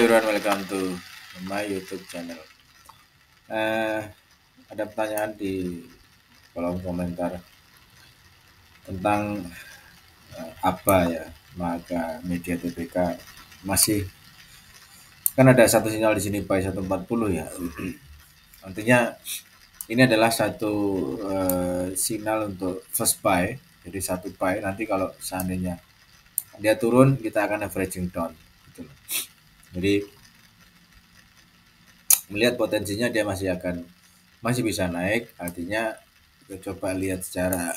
Everyone, welcome to my YouTube channel. Eh, ada pertanyaan di kolom komentar tentang apa ya, maka media TBK masih kan ada satu sinyal di sini by 140 ya. Artinya ini adalah satu sinyal untuk first buy, jadi satu buy. Nanti kalau seandainya dia turun, kita akan averaging down, gitu loh. Jadi melihat potensinya dia masih bisa naik, artinya kita coba lihat secara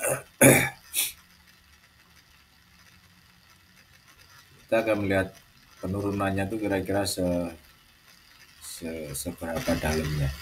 kita akan melihat penurunannya tuh kira-kira seberapa dalamnya.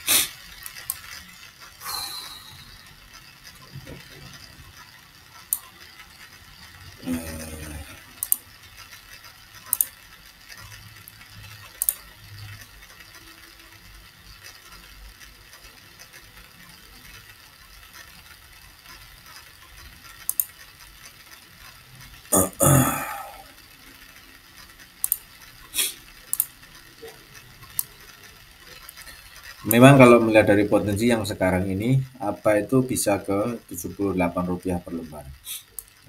Memang kalau melihat dari potensi yang sekarang ini, apa itu bisa ke Rp78 per lembar.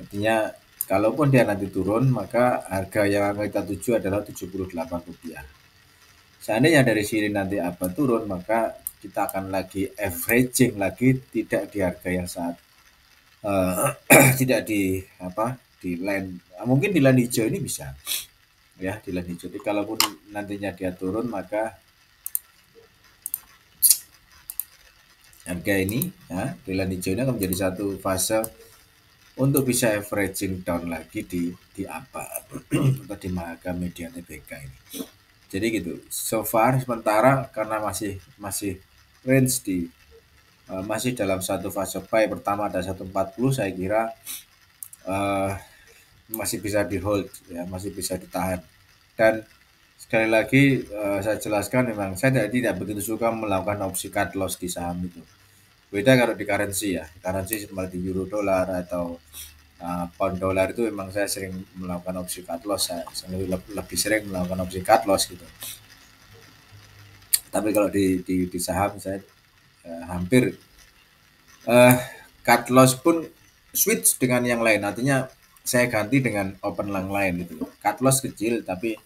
Artinya kalaupun dia nanti turun, maka harga yang akan kita tuju adalah Rp78. Seandainya dari sini nanti apa turun, maka kita akan lagi averaging lagi, tidak di harga yang saat tidak di apa di line, mungkin di line hijau ini bisa ya, di line hijau. Jadi kalaupun nantinya dia turun, maka harga ini ya, di line hijau ini akan menjadi satu fase untuk bisa averaging down lagi di apa atau di harga media TBK ini. Jadi gitu. So far sementara karena masih range masih dalam satu fase buy, pertama ada 140, saya kira uh, masih bisa di hold ya, masih bisa ditahan. Dan sekali lagi saya jelaskan, memang saya tidak begitu suka melakukan opsi cut loss di saham itu. Beda kalau di currency ya, currency seperti euro dolar atau pound dolar itu memang saya sering melakukan opsi cut loss, saya lebih sering melakukan opsi cut loss gitu. Tapi kalau di saham saya hampir cut loss pun switch dengan yang lain, artinya saya ganti dengan open yang lain gitu. Cut loss kecil tapi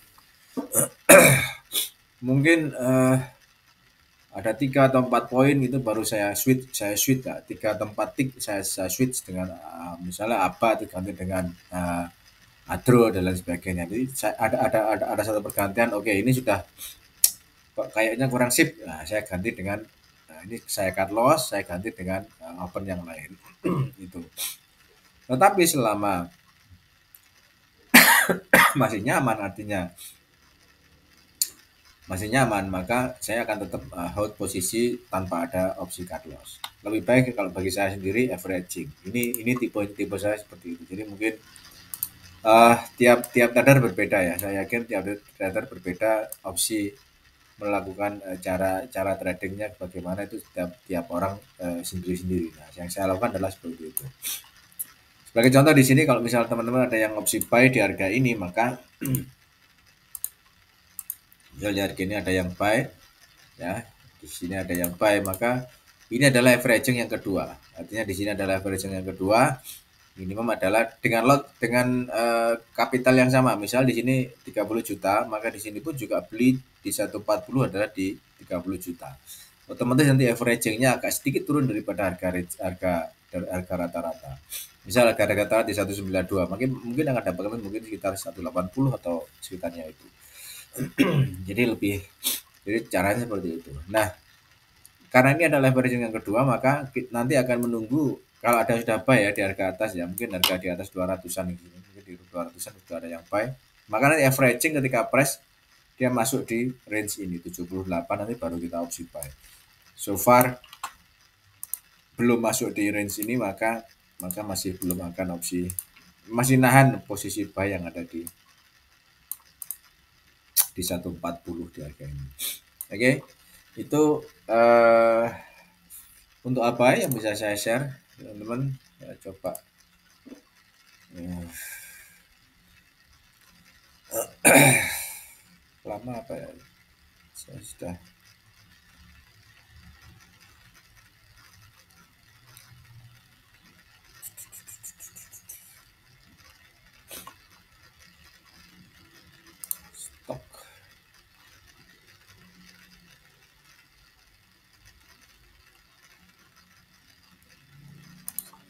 mungkin ada 3 atau 4 poin itu baru saya switch ya. 3 atau 4 tick saya switch dengan misalnya apa diganti dengan Adro dan lain sebagainya. Jadi ada satu pergantian, oke ini sudah kok kayaknya kurang sip, nah saya ganti dengan ini saya cut loss, saya ganti dengan open yang lain. Itu. Tetapi selama masih nyaman, artinya masih nyaman, maka saya akan tetap hold posisi tanpa ada opsi cut loss. Lebih baik kalau bagi saya sendiri averaging. Ini tipe saya seperti itu. Jadi mungkin tiap trader berbeda ya. Saya yakin tiap trader berbeda opsi melakukan cara tradingnya bagaimana, itu tiap orang sendiri-sendiri. Nah, yang saya lakukan adalah seperti itu. Sebagai contoh di sini, kalau misal teman-teman ada yang opsi buy di harga ini, maka misalnya harga ini ada yang buy ya, di sini ada yang buy, maka ini adalah averaging yang kedua. Artinya di sini adalah averaging yang kedua, minimum adalah dengan lot dengan kapital yang sama. Misal di sini 30 juta, maka di sini pun juga beli di 140 adalah di 30 juta. Otomatis nanti averagingnya agak sedikit turun daripada harga rata-rata. Misal harga rata-rata di 192, mungkin akan dapatkan mungkin sekitar 180 atau sekitarnya itu. Jadi caranya seperti itu. Nah, karena ini adalah averaging yang kedua, maka nanti akan menunggu kalau ada sudah buy ya di harga atas ya, mungkin harga di atas 200-an ini, mungkin di 200-an sudah ada yang buy. Maka nanti averaging ketika press dia masuk di range ini 78, nanti baru kita opsi buy. So far belum masuk di range ini, maka masih belum akan opsi, masih nahan posisi buy yang ada di 140 di harga ini. Oke, itu untuk apa yang bisa saya share teman-teman ya, coba ya. lama apa ya, saya sudah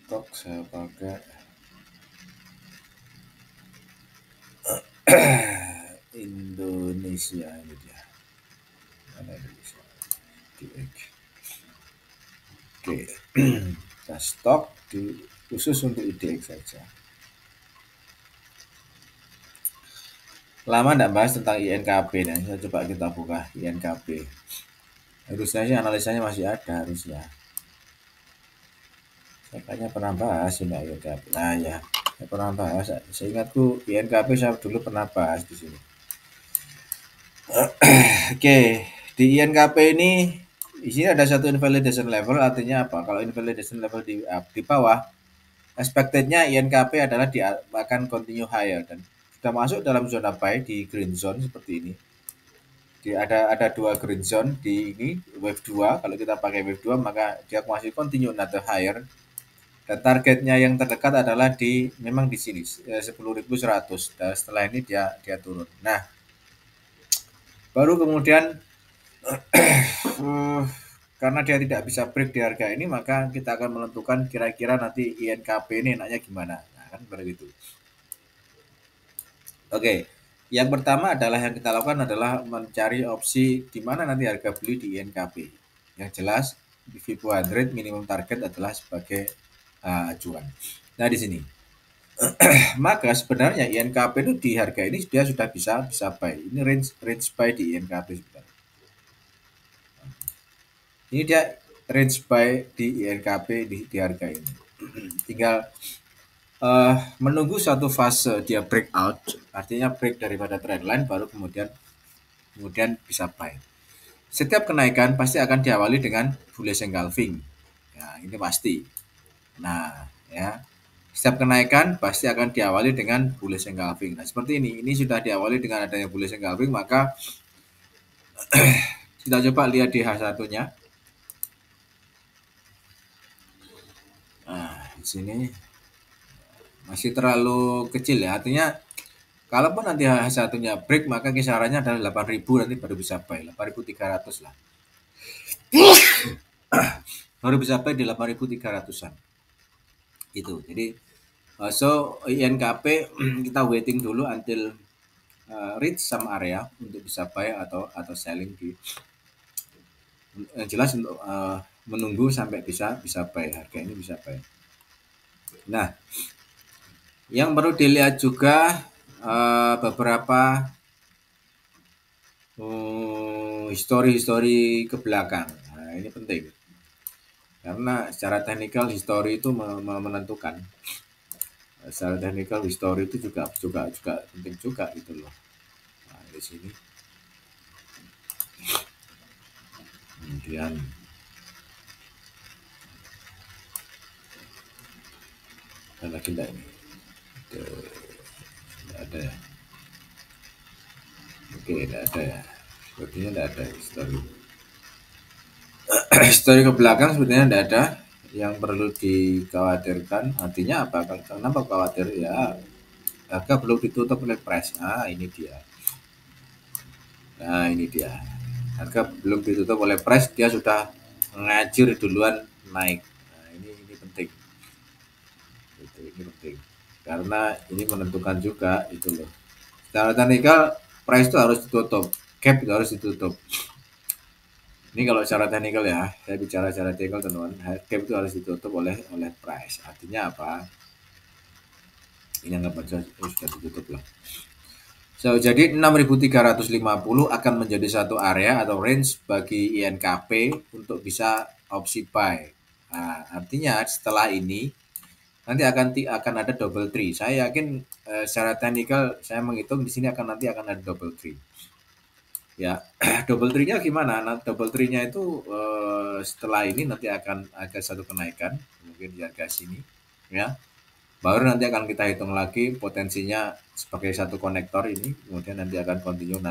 stok saya pakai Indonesia, ini dia. Mana Indonesia? Oke, kita stok di khusus untuk IDX saja. Lama tidak bahas tentang INKP, dan saya coba kita buka INKP. Harusnya sih analisanya masih ada harusnya. Saya kayaknya pernah bahas ini INKP. Nah ya, saya pernah bahas. Seingatku INKP saya dulu pernah bahas di sini. Oke, di INKP ini di sini ada satu invalidation level, artinya apa? Kalau invalidation level di bawah, expected-nya INKP adalah akan continue higher dan sudah masuk dalam zona buy di green zone seperti ini. Ada dua green zone di ini wave 2. Kalau kita pakai wave 2 maka dia masih continue another higher. Dan targetnya yang terdekat adalah memang di sini 10.100. Dan setelah ini dia turun. Nah, baru kemudian karena dia tidak bisa break di harga ini, maka kita akan menentukan kira-kira nanti INKP ini enaknya gimana. Nah, kan begitu. Oke, yang pertama adalah yang kita lakukan adalah mencari opsi di mana nanti harga beli di INKP. Yang jelas di VP100 minimum target adalah sebagai acuan. Nah, di sini. Maka sebenarnya INKP itu di harga ini dia sudah bisa buy. Ini range buy di INKP sebenarnya. Ini dia range buy di INKP di harga ini. Tinggal menunggu satu fase dia breakout, artinya break daripada trendline, baru kemudian bisa buy. Setiap kenaikan pasti akan diawali dengan bullish engulfing. Ya, ini pasti. Nah, ya. Setiap kenaikan pasti akan diawali dengan bullish engulfing. Nah, seperti ini. Ini sudah diawali dengan adanya bullish engulfing, maka kita coba lihat di H1-nya. Nah, di sini masih terlalu kecil ya. Artinya kalaupun nanti H1-nya break, maka kisarannya adalah 8.000, nanti baru bisa buy. 8.300 lah. Baru bisa buy di 8.300-an. Gitu. Jadi so INKP kita waiting dulu until reach some area untuk bisa buy atau selling di jelas untuk menunggu sampai bisa buy, harga ini bisa buy. Nah, yang perlu dilihat juga beberapa histori ke belakang. Nah, ini penting karena secara teknikal histori itu menentukan. Secara teknikal histori itu juga penting juga gitu loh. Nah, di sini kemudian ada lagi enggak ini? Tidak ada ya. Oke, tidak ada ya. Sepertinya tidak ada histori. Histori ke belakang sebenarnya tidak ada yang perlu dikhawatirkan. Artinya apa? Kenapa khawatir? Ya, harga belum ditutup oleh price. Nah, ini dia. Harga belum ditutup oleh price, dia sudah ngajir duluan naik. Nah, ini penting. Ini penting. Karena ini menentukan juga itu loh. Secara teknikal price itu harus ditutup, gap itu harus ditutup. Ini kalau secara teknikal ya, saya bicara secara teknikal teman-teman, gap itu harus ditutup oleh price. Artinya apa? Ini anggap aja sudah ditutup lah. So, jadi 6.350 akan menjadi satu area atau range bagi INKP untuk bisa opsi buy. Nah, artinya setelah ini nanti akan ada double tree. Saya yakin secara teknikal saya menghitung di sini nanti akan ada double tree. Ya, double tree-nya gimana? Nah, double tree-nya itu setelah ini nanti akan ada satu kenaikan, mungkin di harga sini, ya. Baru nanti akan kita hitung lagi potensinya sebagai satu konektor ini, kemudian nanti akan continue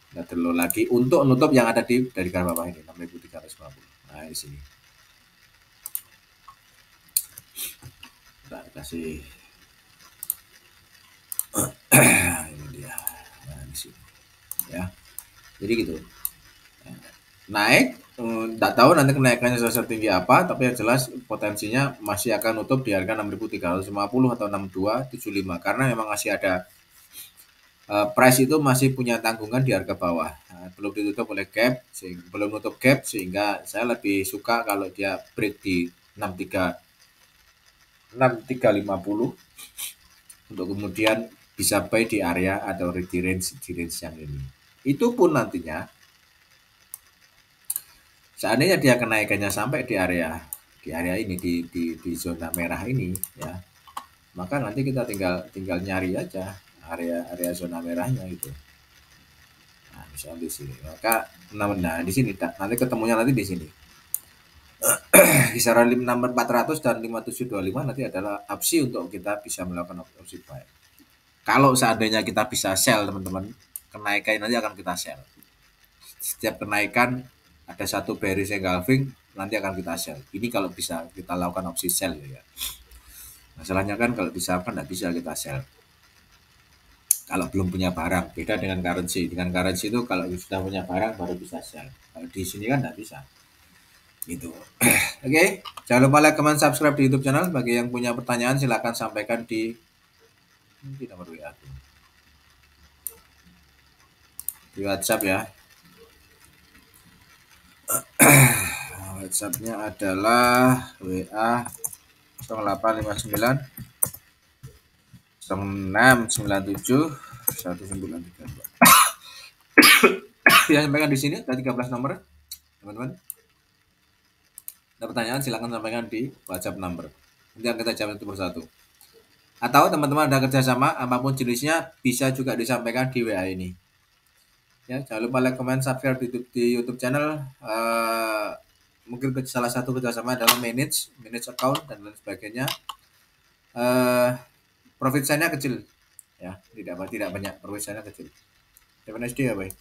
nggak terlalu lagi untuk nutup yang ada dari garis bawah ini 6.350. Nah di sini kita kasih ini dia. Nah di sini ya. Jadi gitu. Naik, nggak tahu nanti kenaikannya setinggi apa, tapi yang jelas potensinya masih akan nutup di harga 6.350 atau 6275 karena memang masih ada price itu masih punya tanggungan di harga bawah. Nah, belum ditutup oleh gap, belum nutup gap sehingga saya lebih suka kalau dia break di 6350 untuk kemudian bisa buy di area atau di range yang ini. Itu pun nantinya seandainya dia kenaikannya sampai di area ini di zona merah ini ya, maka nanti kita tinggal nyari aja area zona merahnya gitu. Nah, misalnya di sini. Maka nah di sini nanti ketemunya nanti di sini. Kisaran nomor 400 dan 5725 nanti adalah opsi untuk kita bisa melakukan opsi buy. Kalau seandainya kita bisa sell teman-teman, kenaikan nanti akan kita sell. Setiap kenaikan ada satu bearish engulfing nanti akan kita sell. Ini kalau bisa kita lakukan opsi sell ya. Masalahnya kan kalau disahamkan nggak bisa kita sell. Kalau belum punya barang, beda dengan currency. Dengan currency itu kalau sudah punya barang baru bisa sell. Kalau di sini kan nggak bisa. Gitu. Oke, jangan lupa like, comment, subscribe di YouTube channel. Bagi yang punya pertanyaan silahkan sampaikan di nomor WA di WhatsApp ya. WhatsApp-nya adalah WA 0859 0697 1932. Yang sampaikan di sini ada 13 nomor, teman-teman. Ada pertanyaan silahkan sampaikan di WhatsApp number. Nanti akan kita jawab satu persatu. Atau teman-teman ada kerjasama apapun jenisnya bisa juga disampaikan di WA ini. Ya, jangan lupa like, comment, subscribe di YouTube channel. Mungkin salah satu kerjasama adalah manage account dan lain sebagainya. Profit saya kecil, ya tidak banyak, profit saya kecil. Have a nice day ya, bye.